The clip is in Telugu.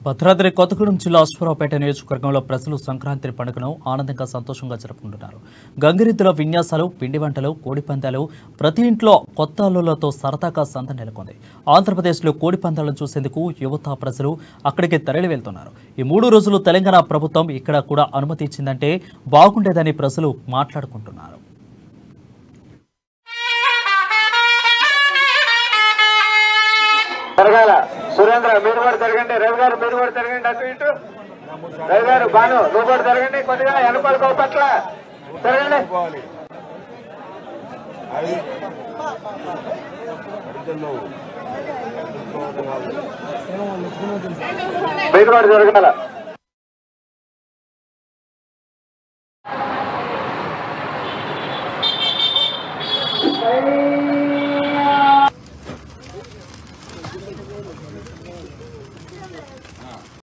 భద్రాద్రి కొత్తగూడెం జిల్లా అశ్వరావుపేట నియోజకవర్గంలో ప్రజలు సంక్రాంతి పండుగను ఆనందంగా సంతోషంగా జరుపుకుంటున్నారు. గంగిరెద్దుల విన్యాసాలు, పిండి వంటలు, కోడి పందాలు, ప్రతి ఇంట్లో కొత్త అల్లులతో సరదాగా సంత నెలకొంది. ఆంధ్రప్రదేశ్లో కోడి పందాలను చూసేందుకు యువత ప్రజలు అక్కడికి తరలి వెళ్తున్నారు. ఈ 3 రోజులు తెలంగాణ ప్రభుత్వం ఇక్కడ కూడా అనుమతి ఇచ్చిందంటే బాగుండేదని ప్రజలు మాట్లాడుకుంటున్నారు. సురేంద్ర మీరు కూడా తిరగండి, రవి గారు మీరు కూడా తిరగండి, అటు ఇటు రవి గారు బాను నువ్వు కూడా తిరగండి, కొద్దిగా వెనకాల పట్ల తిరగండి, మీరు కూడా తిరగాల.